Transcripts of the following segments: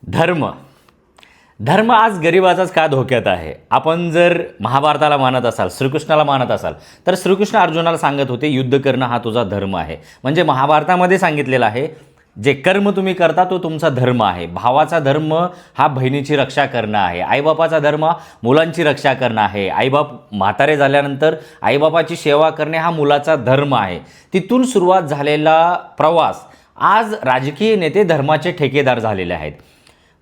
धर्म धर्म आज गरिबाचाच का धोक्यात आहे. आपण जर महाभारताला मानत असाल, श्रीकृष्णाला मानत असाल, तर श्रीकृष्ण अर्जुनाला सांगत होते युद्ध करणं हा तुझा धर्म आहे. म्हणजे महाभारतामध्ये सांगितलेलं आहे जे कर्म तुम्ही करता तो तुमचा धर्म आहे. भावाचा धर्म हा बहिणीची रक्षा करणं आहे. आईबापाचा धर्म मुलांची रक्षा करणं आहे. आईबाप म्हातारे झाल्यानंतर आईबापाची सेवा करणे हा मुलाचा धर्म आहे. तिथून सुरुवात झालेला प्रवास आज राजकीय नेते धर्माचे ठेकेदार झालेले आहेत.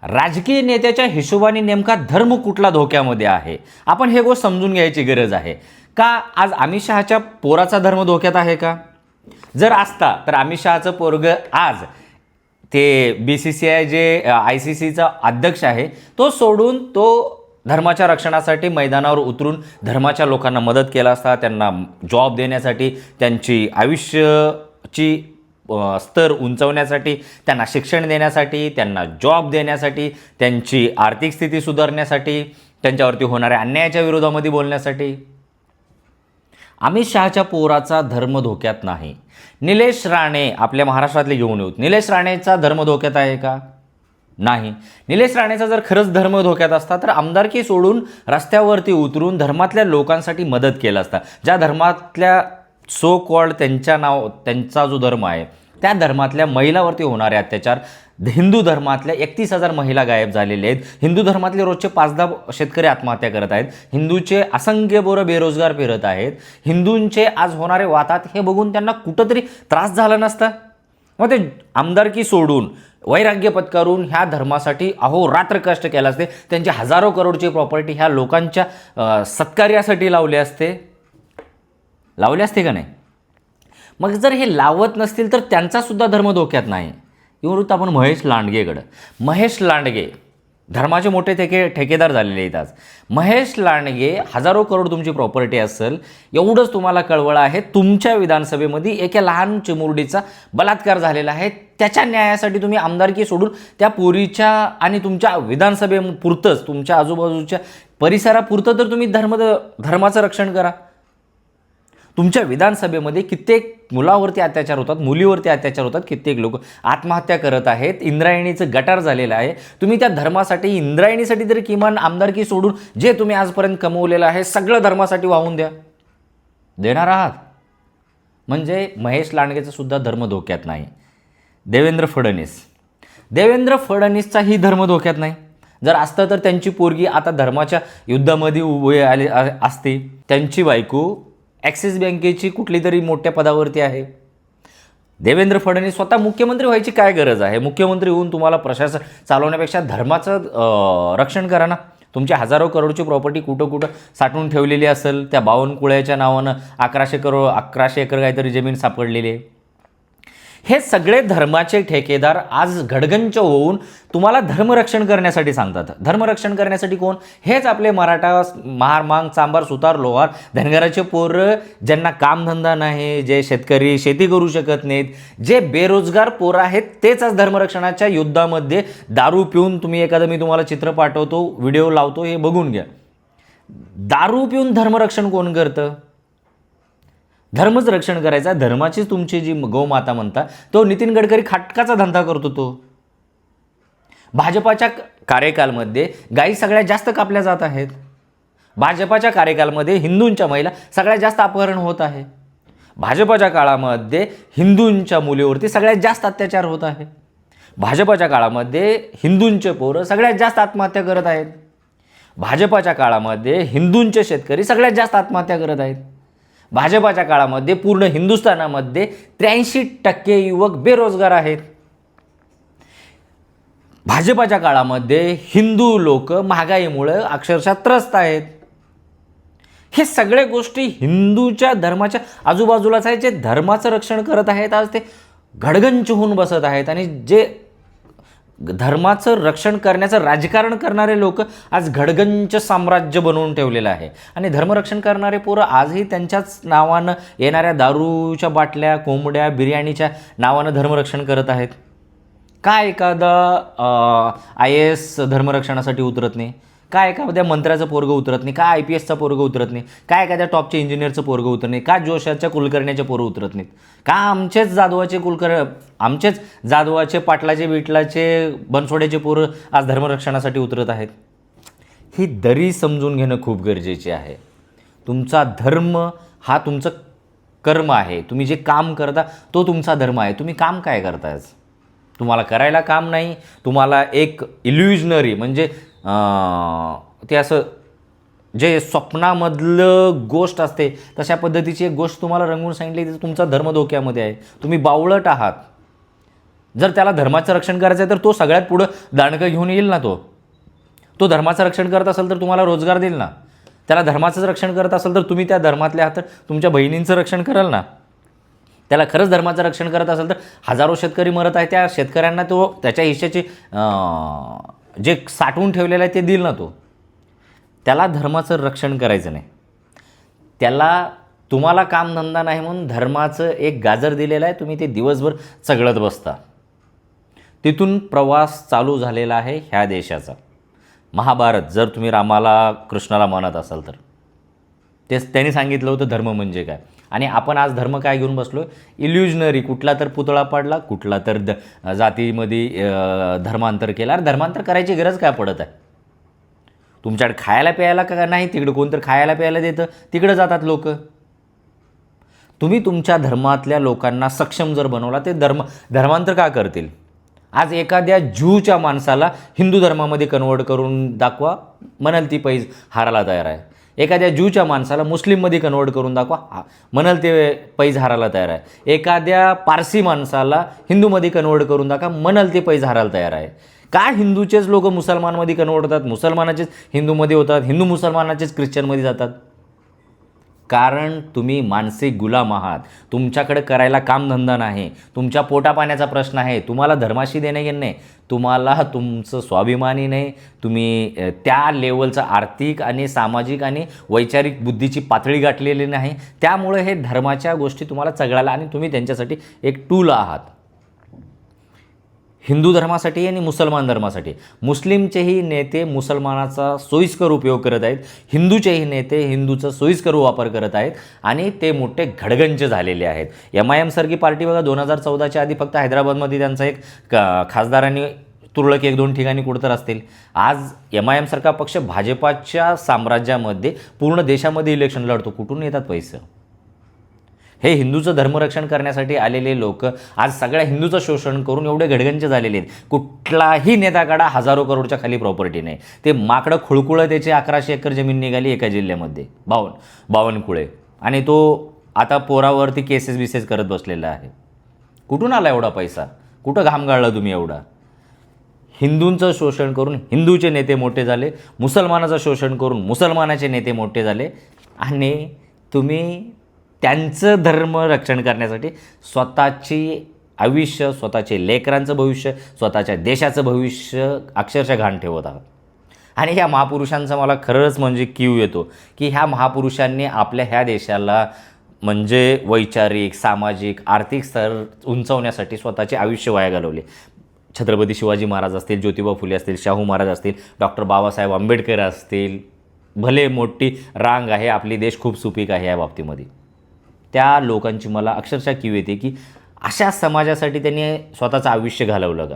राजकीय नेत्याच्या हिशोबाने नेमका धर्म कुठला धोक्यामध्ये आहे, आपण हे गोष्ट समजून घ्यायची गरज आहे. का आज अमित शहाच्या पोराचा धर्म धोक्यात आहे का? जर असता तर अमित शहाचं पोरग आज ते BCCI जे ICCचा अध्यक्ष आहे तो सोडून तो धर्माच्या रक्षणासाठी मैदानावर उतरून धर्माच्या लोकांना मदत केला असता, त्यांना जॉब देण्यासाठी, त्यांची आयुष्याची स्तर उंचवण्यासाठी, त्यांना शिक्षण देण्यासाठी, त्यांना जॉब देण्यासाठी, त्यांची आर्थिक स्थिती सुधारण्यासाठी, त्यांच्यावरती होणाऱ्या अन्यायाच्या विरोधामध्ये बोलण्यासाठी. अमित शहाच्या पोराचा धर्म धोक्यात नाही. निलेश राणे आपल्या महाराष्ट्रातले घेऊन येऊत. निलेश राणेचा धर्म धोक्यात आहे का? नाही. निलेश राणेचा जर खरंच धर्म धोक्यात असता तर आमदारकी सोडून रस्त्यावरती उतरून धर्मातल्या लोकांसाठी मदत केलं असता. ज्या धर्मातल्या सो कॉल्ड त्यांचा जो धर्म आहे त्या धर्मातल्या महिलावरती होणारे अत्याचार, हिंदू धर्मातल्या 31,000 महिला गायब झालेले आहेत. हिंदू धर्मातले रोजचे 5-10 शेतकरी आत्महत्या करत आहेत. हिंदूचे असंख्य पोरं बेरोजगार फिरत आहेत. हिंदूंचे आज होणारे वातात हे बघून त्यांना कुठंतरी त्रास झाला नसता. मग ते आमदारकी सोडून वैराग्य पत्करून ह्या धर्मासाठी अहोरात्र कष्ट केलं असते. त्यांची हजारो करोडची प्रॉपर्टी ह्या लोकांच्या सत्कार्यासाठी लावले असते का नाही? मग जर हे लावत नसतील तर त्यांचासुद्धा धर्म धोक्यात नाही. येऊन आपण महेश लांडगेकडं. महेश लांडगे धर्माचे मोठे ठेकेदार झालेले आहेत आज. महेश लांडगे हजारो करोड तुमची प्रॉपर्टी असेल एवढंच तुम्हाला कळवळं आहे. तुमच्या विधानसभेमध्ये एका लहान चिमुरडीचा बलात्कार झालेला आहे. त्याच्या न्यायासाठी तुम्ही आमदारकी सोडून त्या पोरीच्या आणि तुमच्या विधानसभेपुरतंच तुमच्या आजूबाजूच्या परिसरापुरतं तर तुम्ही धर्माचं रक्षण करा. तुमच्या विधानसभेमध्ये कित्येक मुलावरती अत्याचार होतात, मुलीवरती अत्याचार होतात, कित्येक लोक आत्महत्या करत आहेत. इंद्रायणीचं गटार झालेलं आहे. तुम्ही त्या धर्मासाठी, इंद्रायणीसाठी तरी किमान आमदारकी सोडून जे तुम्ही आजपर्यंत कमवलेलं आहे सगळं धर्मासाठी वाहून देणार आहात. म्हणजे महेश लांडगेचा सुद्धा धर्म धोक्यात नाही. देवेंद्र फडणवीसचाही धर्म धोक्यात नाही. जर असतं तर त्यांची पोरगी आता धर्माच्या युद्धामध्ये उभे आले असते. त्यांची बायको ॲक्सिस बँकेची कुठली तरी मोठ्या पदावरती आहे. देवेंद्र फडणवीस स्वतः मुख्यमंत्री व्हायची काय गरज आहे? मुख्यमंत्री होऊन तुम्हाला प्रशासन चालवण्यापेक्षा धर्माचं रक्षण करा ना. तुमची हजारो करोडची प्रॉपर्टी कुठं साठवून ठेवलेली असेल, त्या 52 कुळ्याच्या नावानं 1100 एकर काहीतरी जमीन सापडलेली आहे. हे सगळे धर्माचे ठेकेदार आज घडगंच होऊन तुम्हाला धर्मरक्षण करण्यासाठी सांगतात. धर्मरक्षण करण्यासाठी कोण? हेच आपले मराठा, महार, मांग, चांबार, सुतार, लोहार, धनगराचे पोरं, ज्यांना कामधंदा नाही, जे शेतकरी शेती करू शकत नाहीत, जे बेरोजगार पोरं आहेत, तेच आज धर्मरक्षणाच्या युद्धामध्ये दारू पिऊन मी तुम्हाला चित्र पाठवतो, व्हिडिओ लावतो, हे बघून घ्या. दारू पिऊन धर्मरक्षण कोण करतं? धर्मच रक्षण करायचा. धर्माचीच तुमची जी गौमाता म्हणता तो नितीन गडकरी खाटकाचा धंदा करतो. तो भाजपाच्या कार्यकालमध्ये गायी सगळ्यात जास्त कापल्या जात आहेत. भाजपाच्या कार्यकालमध्ये हिंदूंच्या महिला सगळ्यात जास्त अपहरण होत आहे. भाजपाच्या काळामध्ये हिंदूंच्या मुलीवरती सगळ्यात जास्त अत्याचार होत आहे. भाजपाच्या काळामध्ये हिंदूंचे पोरं सगळ्यात जास्त आत्महत्या करत आहेत. भाजपाच्या काळामध्ये हिंदूंचे शेतकरी सगळ्यात जास्त आत्महत्या करत आहेत. भाजपाच्या काळामध्ये पूर्ण हिंदुस्थानामध्ये 83% युवक बेरोजगार आहेत. भाजपाच्या काळामध्ये हिंदू लोक महागाईमुळे अक्षरशः त्रस्त आहेत. हे सगळ्या गोष्टी हिंदूच्या धर्माच्या आजूबाजूलाच आहेत. जे धर्माचं रक्षण करत आहेत आज ते घडगंच होऊन बसत आहेत. आणि जे धर्माचं रक्षण करण्याचं राजकारण करणारे लोक आज घडगंच साम्राज्य बनवून ठेवलेलं आहे. आणि धर्मरक्षण करणारे पोरं आजही त्यांच्याच नावानं येणाऱ्या दारूच्या बाटल्या, कोंबड्या, बिर्याणीच्या नावानं धर्मरक्षण करत आहेत. का एखादा IAS धर्मरक्षणासाठी उतरत नाही? काय एखाद्या मंत्र्याचं पोरगं उतरत नाही, काय IPSचा पोरगं उतरत नाही, काय एखाद्या टॉपच्या इंजिनियरचं पोरगं उतरत नाही, का जोशाच्या कुलकर्ण्याचे पोरं उतरत नाहीत, का आमचेच जाधवाचे पाटलाचे बिटलाचे बनसोड्याचे पोरं आज धर्मरक्षणासाठी उतरत आहेत. ही दरी समजून घेणं खूप गरजेचे आहे. तुमचा धर्म हा तुमचं कर्म आहे. तुम्ही जे काम करता तो तुमचा धर्म आहे. तुम्ही काम काय करताय? तुम्हाला करायला काम नाही. तुम्हाला एक इल्युजनरी म्हणजे ते असं जे स्वप्नामधलं गोष्ट असते तशा पद्धतीची एक गोष्ट तुम्हाला रंगवून सांगितली तर तुमचा धर्म धोक्यामध्ये आहे. तुम्ही बावळट आहात. जर त्याला धर्माचं रक्षण करायचं आहे तर तो सगळ्यात पुढं दांडकं घेऊन येईल ना. तो धर्माचं रक्षण करत असेल तर तुम्हाला रोजगार देईल ना. त्याला धर्माचंच रक्षण करत असेल तर तुम्ही त्या धर्मातल्या आहात तर तुमच्या बहिणींचं रक्षण कराल ना. त्याला खरंच धर्माचं रक्षण करत असेल तर हजारो शेतकरी मरत आहे, त्या शेतकऱ्यांना तो त्याच्या हिश्श्याचे जे साठवून ठेवलेलं आहे ते देईल ना. त्याला धर्माचं रक्षण करायचं नाही. त्याला तुम्हाला कामधंदा नाही म्हणून धर्माचं एक गाजर दिलेलं आहे, तुम्ही ते दिवसभर चघळत बसता. तिथून प्रवास चालू झालेला आहे ह्या देशाचा. महाभारत जर तुम्ही रामाला कृष्णाला मानत असाल तर तेच त्यांनी सांगितलं होतं धर्म म्हणजे काय. आणि आपण आज धर्म काय घेऊन बसलो? इल्युजनरी. कुठला तर पुतळा पाडला, कुठला तर जातीमध्ये धर्मांतर केला. अरे धर्मांतर करायची गरज काय पडत आहे? तुमच्याकडे खायला प्यायला का नाही? तिकडं कोणतरी खायला प्यायला देतं, तिकडं जातात लोक. तुम्ही तुमच्या धर्मातल्या लोकांना सक्षम जर बनवला ते धर्मांतर का करतील? आज एखाद्या ज्यूच्या माणसाला हिंदू धर्मामध्ये कन्वर्ट करून दाखवा, म्हणाल ती पैज हारायला तयार आहे. एखाद्या ज्यूच्या माणसाला मुस्लिममध्ये कन्वर्ट करून दाखवा, म्हणाल ते पैज हारायला तयार आहे. एखाद्या पारसी माणसाला हिंदूमध्ये कन्वर्ट करून दाखवा, म्हणाल ते पैज हारायला तयार आहे. का हिंदूचेच लोक मुसलमानमध्ये कन्वर्ट होतात, मुसलमानाचेच हिंदूमध्ये होतात, हिंदू मुसलमानाचेच ख्रिश्चनमध्ये जातात? कारण तुम्ही मानसिक गुलाम आहात. तुमच्याकडे करायला कामधंदा नाही. तुमच्या पोटापाण्याचा प्रश्न आहे. तुम्हाला धर्माशी देणे घेणे नाही. तुम्हाला तुमचं स्वाभिमानी नाही. तुम्ही त्या लेवलचं आर्थिक आणि सामाजिक आणि वैचारिक बुद्धीची पातळी गाठलेली नाही. त्यामुळे हे धर्माच्या गोष्टी तुम्हाला चघळायला आणि तुम्ही त्यांच्यासाठी एक टूल आहात. हिंदू धर्मासाठी आणि मुसलमान धर्मासाठी. मुस्लिमचेही नेते मुसलमानाचा सोयीस्कर उपयोग करत आहेत. हिंदूचेही नेते हिंदूचा सोयीस्कर वापर करत आहेत आणि ते मोठे घडगंज झालेले आहेत. MIM सारखी पार्टी बघा 2014च्या आधी फक्त हैदराबादमध्ये त्यांचा एक खासदारांनी तुरळक 1-2 ठिकाणी कुठं असतील. आज MIM सारखा पक्ष भाजपाच्या साम्राज्यामध्ये पूर्ण देशामध्ये इलेक्शन लढतो. कुठून येतात पैसे? हे हिंदूचं धर्मरक्षण करण्यासाठी आलेले लोक आज सगळ्या हिंदूचं शोषण करून एवढे घडगंज झालेले आहेत. कुठलाही नेत्याकडा हजारो करोडच्या खाली प्रॉपर्टी नाही. ते माकडं खुळकुळं त्याचे 1100 एकर जमीन निघाली एका जिल्ह्यामध्ये, बावनकुळे. आणि तो आता पोरावरती केसेस करत बसलेला आहे. कुठून आला एवढा पैसा? कुठं घाम गाळला तुम्ही एवढा? हिंदूंचं शोषण करून हिंदूचे नेते मोठे झाले, मुसलमानाचं शोषण करून मुसलमानाचे नेते मोठे झाले आणि तुम्ही त्यांचं धर्म रक्षण करण्यासाठी स्वतःची आयुष्य, स्वतःचे लेकरांचं भविष्य, स्वतःच्या देशाचं भविष्य अक्षरशः घाण ठेवत आहात. आणि ह्या महापुरुषांचा मला खरंच म्हणजे कीव येतो की ह्या महापुरुषांनी आपल्या ह्या देशाला म्हणजे वैचारिक, सामाजिक, आर्थिक स्तर उंचावण्यासाठी स्वतःचे आयुष्य वाया घालवले. छत्रपती शिवाजी महाराज असतील, ज्योतिबा फुले असतील, शाहू महाराज असतील, डॉक्टर बाबासाहेब आंबेडकर असतील. भले मोठी रांग आहे, आपली देश खूप सुपीक आहे या बाबतीमध्ये. त्या लोकांची मला अक्षरशः कीव येते की अशा समाजासाठी त्यांनी स्वतःचं आयुष्य घालवलं का?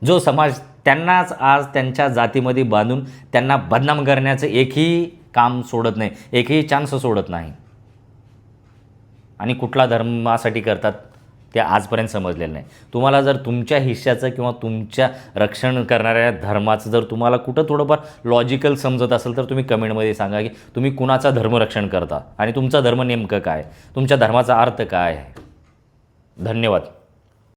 जो समाज त्यांनाच आज त्यांच्या जातीमध्ये बांधून त्यांना बदनाम करण्याचं एकही काम सोडत नाही, एकही चान्स सोडत नाही. आणि कुठला धर्मासाठी करतात ते आजपर्यंत समजलेलं नाही. तुम्हाला जर तुमच्या हिश्श्याचं किंवा तुमच्या रक्षण करणाऱ्या धर्माचं जर तुम्हाला कुठं थोडंफार लॉजिकल समजत असेल तर तुम्ही कमेंटमध्ये सांगा की तुम्ही कुणाचा धर्मरक्षण करता आणि तुमचा धर्म नेमकं काय, तुमच्या धर्माचा अर्थ काय आहे. धन्यवाद.